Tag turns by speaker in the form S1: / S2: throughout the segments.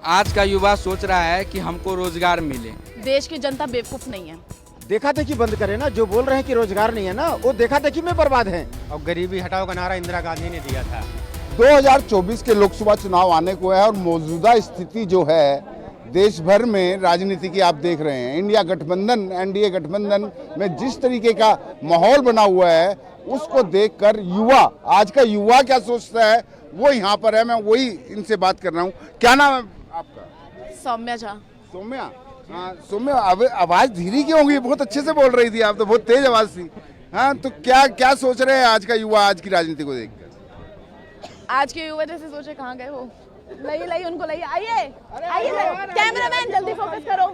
S1: आज का युवा सोच रहा है कि हमको रोजगार मिले।
S2: देश की जनता बेवकूफ नहीं है।
S3: देखा देखी बंद करे ना, जो बोल रहे हैं कि रोजगार नहीं है ना, वो देखा देखी में बर्बाद है।
S4: और गरीबी हटाओ का नारा इंदिरा गांधी ने दिया था।
S5: 2024 के लोकसभा चुनाव आने को है और मौजूदा स्थिति जो है देश भर में राजनीति की आप देख रहे हैं। इंडिया गठबंधन, एनडीए गठबंधन में जिस तरीके का माहौल बना हुआ है उसको देखकर युवा, आज का युवा क्या सोचता है वो यहाँ पर है। मैं वही इनसे बात कर रहा हूँ। क्या नाम है आपका?
S2: सौम्या झा।
S5: सौम्या, हाँ सौम्या, आवाज धीरे क्यों होगी? बहुत अच्छे से बोल रही थी आप तो, बहुत तेज आवाज थी। हाँ, तो क्या क्या सोच रहे हैं आज का युवा आज की राजनीति को देखकर?
S2: आज के युवा जैसे सोचे कहाँ गए वो। लाइए उनको लाइए। आइए आइए सर, कैमरामैन जल्दी फोकस करो।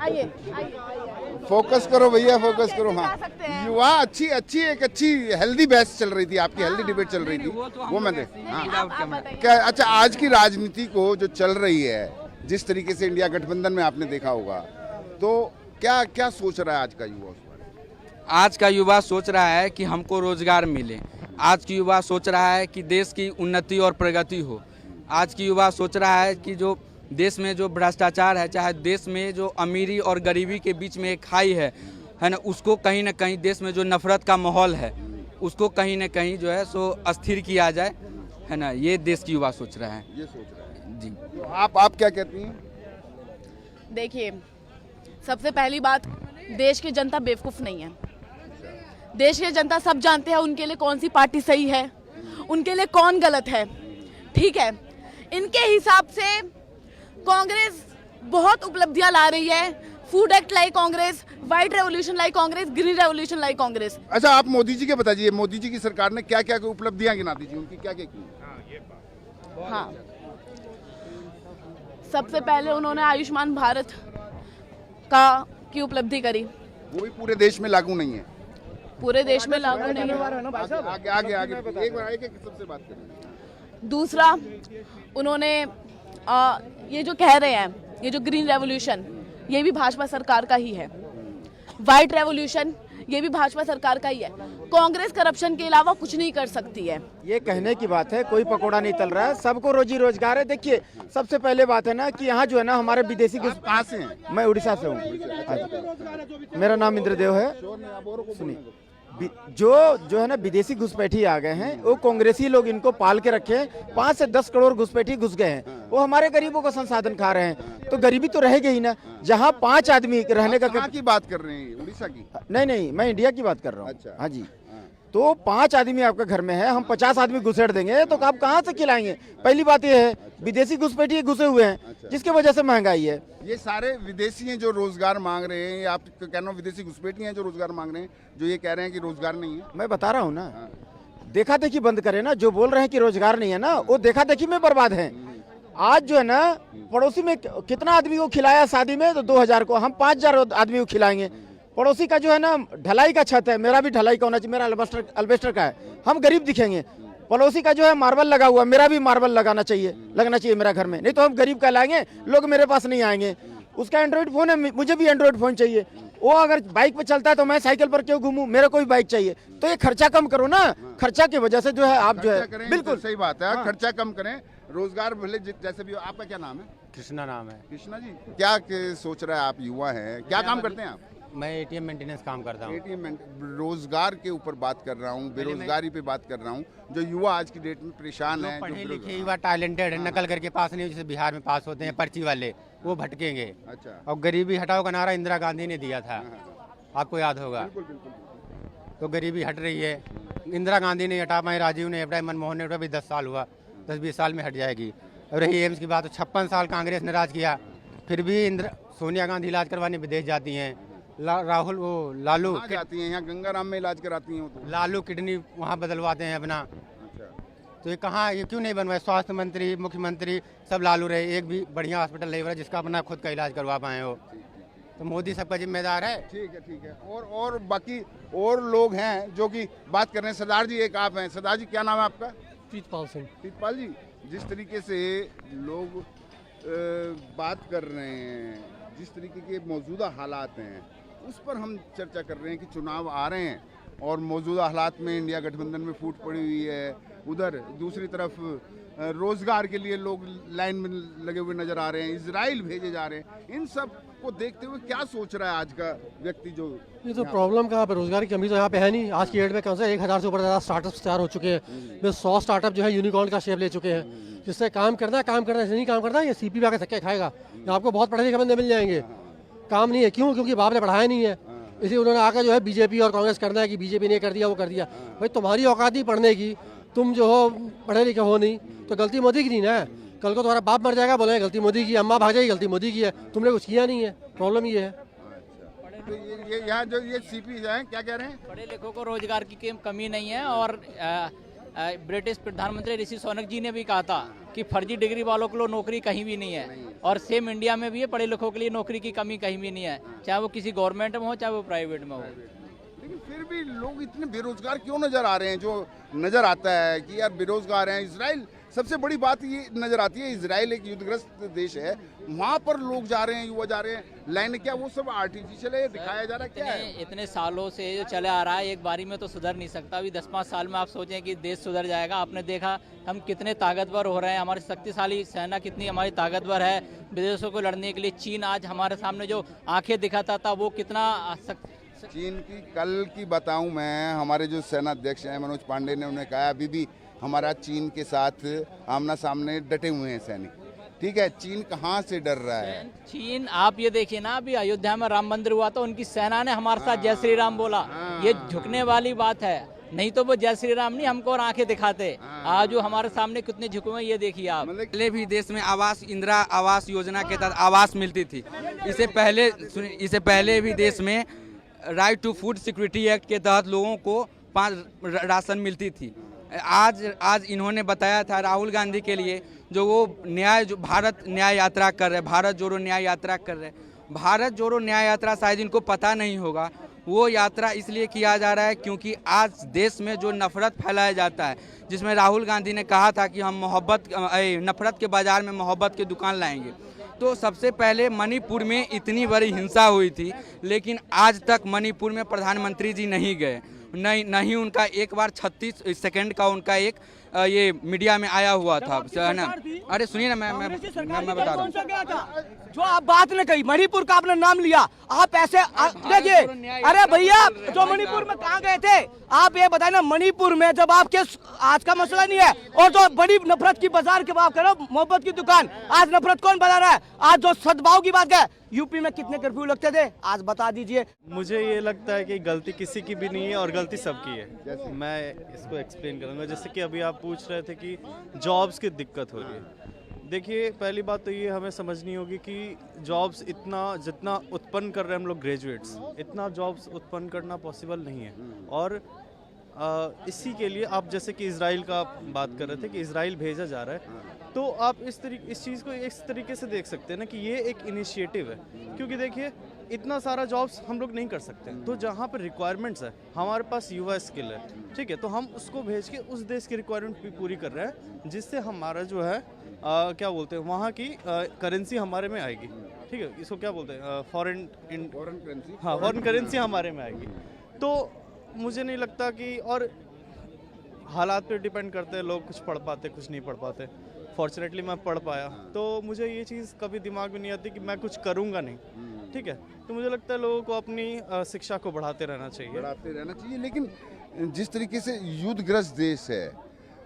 S2: आइए आइए,
S5: फोकस करो भैया, फोकस करो।
S2: कैसे
S5: हाँ,
S2: जा सकते हैं?
S5: युवा एक अच्छी हेल्दी बहस चल रही थी, आपकी हेल्दी डिबेट चल रही थी, वो मैं देख। हाँ,
S2: आप बताइए।
S5: क्या अच्छा आज की राजनीति को जो चल रही है, जिस तरीके से इंडिया गठबंधन में आपने देखा होगा, तो क्या क्या सोच रहा है आज का युवा उस बारे में?
S1: आज का युवा सोच रहा है कि हमको रोजगार मिले। आज की युवा सोच रहा है कि देश की उन्नति और प्रगति हो। आज की युवा सोच रहा है कि जो देश में जो भ्रष्टाचार है, चाहे देश में जो अमीरी और गरीबी के बीच में एक खाई है ना, उसको कहीं ना कहीं देश में जो नफरत का माहौल है उसको कहीं ना कहीं जो है सो अस्थिर किया जाए, है ना। ये देश की युवा सोच रहा है।
S5: ये सोच रहा है
S1: जी।
S5: तो आप क्या कहती हैं?
S2: देखिए, सबसे पहली बात, देश की जनता बेवकूफ नहीं है। देश की जनता सब जानते हैं उनके लिए कौन सी पार्टी सही है, उनके लिए कौन गलत है। ठीक है, इनके हिसाब से कांग्रेस बहुत उपलब्धियां ला रही है। फूड एक्ट लाई कांग्रेस, व्हाइट रेवोल्यूशन लाई कांग्रेस, ग्रीन रेवोल्यूशन लाई कांग्रेस।
S5: अच्छा, आप मोदी जी के बताइए, मोदी जी की सरकार ने क्या क्या उपलब्धियां गिना दीजिए, उनकी क्या क्या की?
S2: हाँ, सबसे पहले उन्होंने आयुष्मान भारत की उपलब्धि करी।
S5: वो भी पूरे देश में लागू नहीं है।
S2: पूरे देश में लागू नहीं है।
S5: आगे आगे आगे एक बार एक सबसे बात करें।
S2: दूसरा, उन्होंने ये जो कह रहे हैं, ये जो ग्रीन रेवोल्यूशन, ये भी भाजपा सरकार का ही है। व्हाइट रेवोल्यूशन, ये भी भाजपा सरकार का ही है। कांग्रेस करप्शन के अलावा कुछ नहीं कर सकती है।
S3: ये कहने की बात है, कोई पकोड़ा नहीं तल रहा है, सबको रोजी रोजगार है। देखिए, सबसे पहले बात है ना कि यहाँ जो है ना हमारे विदेशी
S5: कहाँ से हैं?
S3: मैं उड़ीसा से हूँ। मेरा नाम इंद्रदेव है। सुनिए, जो है ना विदेशी घुसपैठी आ गए हैं, वो कांग्रेसी लोग इनको पाल के रखे हैं। 5 से 10 करोड़ घुसपैठी घुस गए हैं, वो हमारे गरीबों का संसाधन खा रहे हैं। तो गरीबी तो रहेगी ही ना। जहाँ 5 आदमी रहने का
S5: कहाँ की बात कर रहे हैं? उड़ीसा की?
S3: नहीं, मैं इंडिया की बात कर रहा हूँ।
S5: अच्छा।
S3: हाँ जी। तो 5 आदमी आपका घर में है, हम 50 आदमी घुसेड़ देंगे तो आप कहाँ से खिलाएंगे? पहली बात ये है, विदेशी घुसपैठी घुसे हुए हैं, जिसकी वजह से महंगाई है।
S5: ये सारे विदेशी हैं जो रोजगार मांग रहे हैं, आप कहना विदेशी घुसपैठी हैं जो रोजगार मांग रहे हैं, जो ये कह रहे हैं कि रोजगार नहीं है?
S3: मैं बता रहा हूँ ना, देखा देखी बंद करे ना, जो बोल रहे हैं कि रोजगार नहीं है ना, वो देखा देखी में बर्बाद है। आज जो है ना, पड़ोसी में कितना आदमी को खिलाया शादी में, तो 2000 को हम 5000 आदमी को खिलाएंगे। पड़ोसी का जो है ना ढलाई का छत है, मेरा भी ढलाई का होना चाहिए, मेरा अल्बेस्टर का है, हम गरीब दिखेंगे। पड़ोसी का जो है मार्बल लगा हुआ, मेरा भी मार्बल लगना चाहिए मेरा घर में, नहीं तो हम गरीब कहलाएंगे, लोग मेरे पास नहीं आएंगे। उसका एंड्रॉइड फोन है, मुझे भी एंड्रॉइड फोन चाहिए। वो अगर बाइक पे चलता है तो मैं साइकिल पर क्यों घूमूं? मेरे को भी बाइक चाहिए। तो ये खर्चा कम करो ना, खर्चा की वजह से जो है आप जो है
S5: बिल्कुल सही बात है। खर्चा कम करें, रोजगार भले जैसे भी हो। आपका क्या नाम है?
S4: कृष्णा नाम है।
S5: कृष्णा जी, क्या सोच रहा है आप? युवा हैं, क्या काम करते हैं आप?
S4: मैं एटीएम मेंटेनेंस काम करता हूँ।
S5: एटीएम रोजगार के ऊपर बात कर रहा हूँ, बेरोजगारी पे बात कर रहा हूँ। जो युवा आज की डेट में परेशान है,
S4: पढ़े लिखे युवा टैलेंटेड है, नकल करके पास नहीं, जैसे बिहार में पास होते हैं पर्ची वाले, वो भटकेंगे।
S5: अच्छा।
S4: और गरीबी हटाओ का नारा इंदिरा गांधी ने दिया था, आपको याद होगा। तो गरीबी हट रही है। इंदिरा गांधी ने हटा पाए, राजीव ने हटाया, मनमोहन ने हटाया, भी 10 साल हुआ, 10-20 साल में हट जाएगी। और रही एम्स की बात, 56 साल कांग्रेस ने राज किया, फिर भी सोनिया गांधी इलाज करवाने विदेश जाती हैं। राहुल वो लालू
S5: जाती हैं, यहाँ गंगाराम में इलाज कराती हैं। तो
S4: लालू किडनी वहाँ बदलवाते हैं अपना।
S5: अच्छा।
S4: तो ये कहाँ, ये क्यों नहीं बनवाए? स्वास्थ्य मंत्री, मुख्यमंत्री सब लालू रहे, एक भी बढ़िया हॉस्पिटल नहीं बना जिसका अपना खुद का इलाज करवा पाए हो। तो मोदी सबका जिम्मेदार है।
S5: ठीक है। और बाकी और लोग हैं जो कि बात कर रहे हैं। सरदार जी एक आप हैं। सरदार जी, क्या नाम है आपका?
S6: प्रीतपाल सिंह।
S5: प्रीतपाल जी, जिस तरीके से लोग बात कर रहे हैं, जिस तरीके के मौजूदा हालात हैं, उस पर हम चर्चा कर रहे हैं कि चुनाव आ रहे हैं और मौजूदा हालात में इंडिया गठबंधन में फूट पड़ी हुई है उधर दूसरी तरफ रोजगार के लिए लोग लाइन में लगे हुए नजर आ रहे हैं, इजराइल भेजे जा रहे हैं। इन सब को देखते हुए क्या सोच रहा है आज का व्यक्ति? जो
S6: ये तो प्रॉब्लम कहाँ पे, रोजगार की कमी तो यहाँ पे है नहीं। आज की डेट में कम से 1000 से ऊपर ज़्यादा स्टार्टअप्स तैयार हो चुके हैं। 100 स्टार्टअप जो है यूनिकॉर्न का शेप ले चुके हैं। जिससे काम करना है, ऐसे नहीं काम करना है, ये सीपी पे आके धक्के खाएगा। यहाँ आपको बहुत पढ़े लिखे बंदे मिल जाएंगे, काम नहीं है। क्यों? क्योंकि बाप ने पढ़ाया नहीं है, इसलिए उन्होंने आकर जो है बीजेपी और कांग्रेस करना है कि बीजेपी ने कर दिया, वो कर दिया। भाई तुम्हारी औकात नहीं पढ़ने की, तुम जो हो पढ़े लिखे हो नहीं, तो गलती मोदी की नहीं ना। कल को तुम्हारा बाप मर जाएगा, बोले गलती मोदी की, अम्मा भाग जाएगी, गलती मोदी की है, तुमने कुछ किया नहीं है। प्रॉब्लम ये है।
S5: तो ये यहाँ जो ये सीपी हैं क्या कह रहे हैं?
S7: पढ़े लिखों को रोजगार की कमी नहीं है। और ब्रिटिश प्रधानमंत्री ऋषि सुनक जी ने भी कहा था कि फर्जी डिग्री वालों के लिए नौकरी कहीं भी नहीं है। और सेम इंडिया में भी है, पढ़े लिखों के लिए नौकरी की कमी कहीं भी नहीं है, चाहे वो किसी गवर्नमेंट में हो चाहे वो प्राइवेट में हो।
S5: लेकिन फिर भी लोग इतने बेरोजगार क्यों नजर आ रहे हैं? जो नजर आता है कि यार बेरोजगार हैं। इजराइल सबसे बड़ी बात ये नजर आती है, इजराइल एक युद्धग्रस्त देश है, वहाँ पर लोग जा रहे हैं, युवा जा रहे हैं लाइन। क्या वो सब आर्टिफिशियल है, दिखाया जा रहा है? क्या है?
S7: इतने सालों से जो चले आ रहा है, एक बारी में तो सुधर नहीं सकता। अभी 10-5 साल में आप सोचें कि देश सुधर जाएगा। आपने देखा हम कितने ताकतवर हो रहे हैं, हमारी शक्तिशाली सेना कितनी हमारी ताकतवर है विदेशों को लड़ने के लिए। चीन आज हमारे सामने जो आंखें दिखाता था वो कितना
S5: चीन की कल की बताऊं मैं, हमारे जो सेना अध्यक्ष हैं मनोज पांडे ने उन्हें कहा अभी भी हमारा चीन के साथ आमना सामने डटे हुए हैं सैनिक। ठीक है, चीन कहाँ से डर रहा है?
S7: चीन आप ये देखिए ना, अभी अयोध्या में राम मंदिर हुआ तो उनकी सेना ने हमारे साथ जय श्री राम बोला। ये झुकने वाली बात है, नहीं तो वो जय श्री राम नहीं हमको और आंखें दिखाते। आज जो हमारे सामने कितने झुके हुए ये देखिए आप।
S1: पहले भी देश में इंदिरा आवास योजना के तहत आवास मिलती थी। इससे पहले भी देश में right to food security act के तहत लोगों को 5 राशन मिलती थी। आज इन्होंने बताया था राहुल गांधी के लिए जो वो भारत न्याय यात्रा कर रहे हैं, भारत जोड़ो न्याय यात्रा कर रहे हैं। भारत जोड़ो न्याय यात्रा शायद इनको पता नहीं होगा। वो यात्रा इसलिए किया जा रहा है क्योंकि आज देश में जो नफरत फैलाया जाता है, जिसमें राहुल गांधी ने कहा था कि हम नफरत के बाजार में मोहब्बत की दुकान लाएंगे। तो सबसे पहले मणिपुर में इतनी बड़ी हिंसा हुई थी, लेकिन आज तक मणिपुर में प्रधानमंत्री जी नहीं गए। नहीं उनका एक बार 36 सेकंड का उनका एक ये मीडिया में आया हुआ था ना। अरे सुनिए ना, मैं बता रहा हूँ।
S8: जो आप बात ने कही, मणिपुर का आपने नाम लिया, आप ऐसे देखिए। अरे भैया, जो मणिपुर में कहाँ गए थे आप ये बताए ना। मणिपुर में जब आपके आज का मसला नहीं है, और जो बड़ी नफरत की बाजार की बात करो, मोहब्बत की दुकान, आज नफरत कौन बना रहा है? आज जो सद्भाव की बात है, यूपी में कितने कर्फ्यू लगते थे आज बता दीजिए।
S9: मुझे ये लगता है कि गलती किसी की भी नहीं है और गलती सबकी है। मैं इसको एक्सप्लेन करूंगा। जैसे कि अभी आप पूछ रहे थे कि जॉब्स की दिक्कत हो रही है। देखिए, पहली बात तो ये हमें समझनी होगी कि जॉब्स जितना उत्पन्न कर रहे हैं हम लोग ग्रेजुएट्स, इतना जॉब्स उत्पन्न करना पॉसिबल नहीं है। और इसी के लिए आप जैसे कि इजराइल का बात कर रहे थे कि इजराइल भेजा जा रहा है, तो आप इस चीज़ को इस तरीके से देख सकते हैं ना कि ये एक इनिशिएटिव है। क्योंकि देखिए, इतना सारा जॉब्स हम लोग नहीं कर सकते, तो जहाँ पर रिक्वायरमेंट्स है, हमारे पास युवा स्किल है, ठीक है, तो हम उसको भेज के उस देश की रिक्वायरमेंट भी पूरी कर रहे हैं, जिससे हमारा जो है क्या बोलते हैं, वहाँ की करेंसी हमारे में आएगी। ठीक है, इसको क्या बोलते हैं, फॉरेन करेंसी। हाँ, फॉरेन करेंसी हमारे में आएगी। तो मुझे नहीं लगता कि, और हालात पे डिपेंड करते हैं, लोग कुछ पढ़ पाते कुछ नहीं पढ़ पाते। फॉर्चुनेटली मैं पढ़ पाया, तो मुझे ये चीज़ कभी दिमाग में नहीं आती कि मैं कुछ करूँगा नहीं। ठीक है, तो मुझे लगता है लोगों को अपनी शिक्षा को बढ़ाते रहना चाहिए।
S5: लेकिन जिस तरीके से युद्धग्रस्त देश है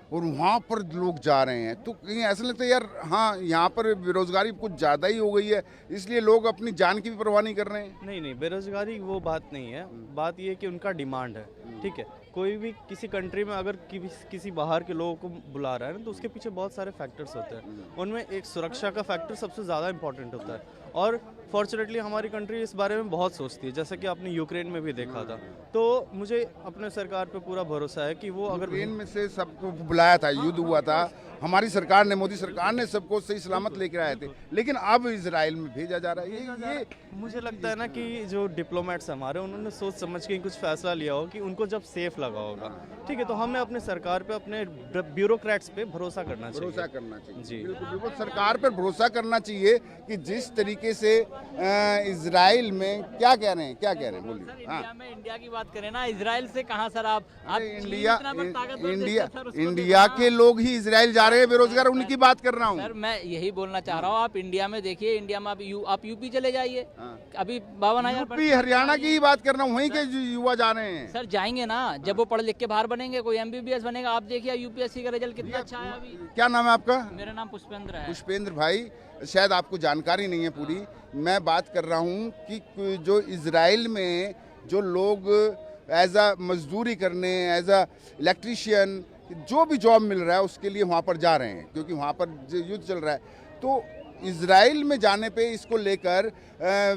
S5: और वहाँ पर लोग जा रहे हैं, तो कहीं ऐसा लगता है यार, हाँ यहाँ पर बेरोजगारी कुछ ज़्यादा ही हो गई है, इसलिए लोग अपनी जान की भी परवाह नहीं कर रहे हैं।
S9: नहीं, बेरोजगारी वो बात नहीं है। बात ये है कि उनका डिमांड है। ठीक है, कोई भी किसी कंट्री में अगर किसी बाहर के लोगों को बुला रहा है ना, तो उसके पीछे बहुत सारे फैक्टर्स होते हैं। उनमें एक सुरक्षा का फैक्टर सबसे ज़्यादा इंपॉर्टेंट होता है। और फॉर्चुनेटली हमारी कंट्री इस बारे में बहुत सोचती है, जैसा कि आपने यूक्रेन में भी देखा था। तो मुझे अपने सरकार पे पूरा भरोसा है कि वो अगर
S5: यूक्रेन में से सबको बुलाया था, युद्ध हुआ था, हमारी सरकार ने, मोदी सरकार ने सबको सही सलामत लेकर आए थे, लेकिन अब इजराइल में भेजा जा रहा है। ये
S9: मुझे लगता है ना कि जो डिप्लोमेट्स हमारे, उन्होंने सोच समझ के कुछ फैसला लिया हो कि उनको जब सेफ लगा होगा। ठीक है, तो हमें अपने सरकार पे, अपने ब्यूरोक्रेट्स पे भरोसा करना चाहिए।
S5: जी
S9: जी,
S5: बिल्कुल सरकार पर भरोसा करना चाहिए कि जिस तरीके तरीके से इजराइल में क्या कह रहे हैं, क्या कह रहे हैं, बोलिए। हाँ,
S7: इंडिया की बात करें ना, इजराइल से कहाँ सर आप
S5: इंडिया के लोग ही इजराइल जा रहे हैं बेरोजगार, उनकी बात कर रहा हूँ
S7: सर। मैं यही बोलना चाह रहा हूँ, आप इंडिया में देखिए, इंडिया में आप यूपी चले जाइए, अभी 52,000
S5: यूपी हरियाणा की ही बात कर रहा हूँ, वहीं के युवा जा रहे हैं।
S7: सर जाएंगे ना, जब वो पढ़ लिख के बाहर बनेंगे, कोई MBBS बनेगा। आप देखिए यूपीएससी का रिजल्ट कितना अच्छा है अभी।
S5: क्या नाम है आपका?
S7: मेरा नाम पुष्पेंद्र है।
S5: पुष्पेंद्र भाई, शायद आपको जानकारी नहीं है पूरी। मैं बात कर रहा हूँ कि जो इजराइल में जो लोग एज अ मजदूरी करने, एज अ इलेक्ट्रीशियन, जो भी जॉब मिल रहा है उसके लिए वहाँ पर जा रहे हैं, क्योंकि वहाँ पर युद्ध चल रहा है। तो इजराइल में जाने पे इसको लेकर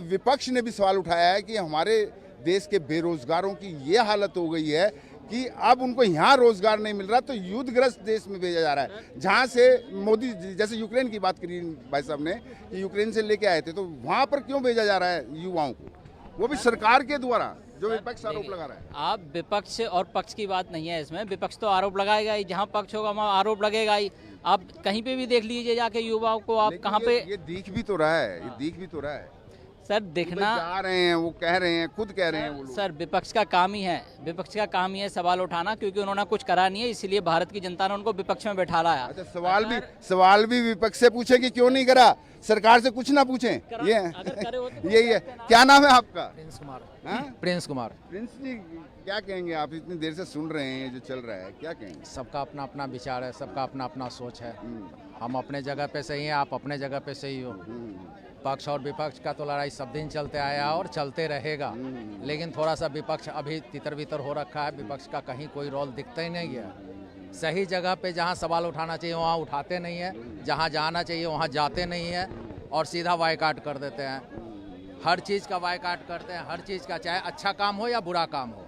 S5: विपक्ष ने भी सवाल उठाया है कि हमारे देश के बेरोजगारों की ये हालत हो गई है कि अब उनको यहाँ रोजगार नहीं मिल रहा, तो युद्धग्रस्त देश में भेजा जा रहा है, जहाँ से मोदी, जैसे यूक्रेन की बात करी भाई साहब ने कि यूक्रेन से लेके आए थे, तो वहाँ पर क्यों भेजा जा रहा है युवाओं को, वो भी सरकार के द्वारा, जो विपक्ष आरोप लगा रहा है।
S7: आप विपक्ष और पक्ष की बात नहीं है इसमें, विपक्ष तो आरोप लगाएगा ही, जहाँ पक्ष होगा वहाँ आरोप लगेगा ही। आप कहीं पे भी देख लीजिए जाके युवाओं को, आप कहाँ पे,
S5: ये दिख भी तो रहा है, ये दिख भी तो रहा है
S7: सर देखना
S5: जा रहे हैं, वो कह रहे हैं, खुद कह रहे हैं वो लोग।
S7: सर विपक्ष का काम ही है, विपक्ष का काम ही है सवाल उठाना, क्योंकि उन्होंने कुछ करा नहीं है, इसलिए भारत की जनता ने उनको विपक्ष में बैठा लाया।
S5: अच्छा, सवाल भी विपक्ष से पूछे कि क्यों नहीं करा, सरकार से कुछ ना पूछें, ये यही है। क्या नाम है आपका?
S10: प्रिंस कुमार।
S5: हाँ?
S10: प्रिंस कुमार।
S5: प्रिंस जी, क्या कहेंगे आप, इतनी देर से सुन रहे हैं जो चल रहा है, क्या कहेंगे?
S10: सबका अपना अपना विचार है, सबका अपना अपना सोच है। हम अपने जगह पे सही हैं, आप अपने जगह पे सही हो। पक्ष और विपक्ष का तो लड़ाई सब दिन चलते आया और चलते रहेगा, लेकिन थोड़ा सा विपक्ष अभी तितर बितर हो रखा है। विपक्ष का कहीं कोई रोल दिखता ही नहीं है। सही जगह पे जहां सवाल उठाना चाहिए वहां उठाते नहीं है, जहां जाना चाहिए वहां जाते नहीं है और सीधा बायकॉट कर देते हैं। हर चीज़ का बायकॉट करते हैं, हर चीज़ का, चाहे अच्छा काम हो या बुरा काम हो।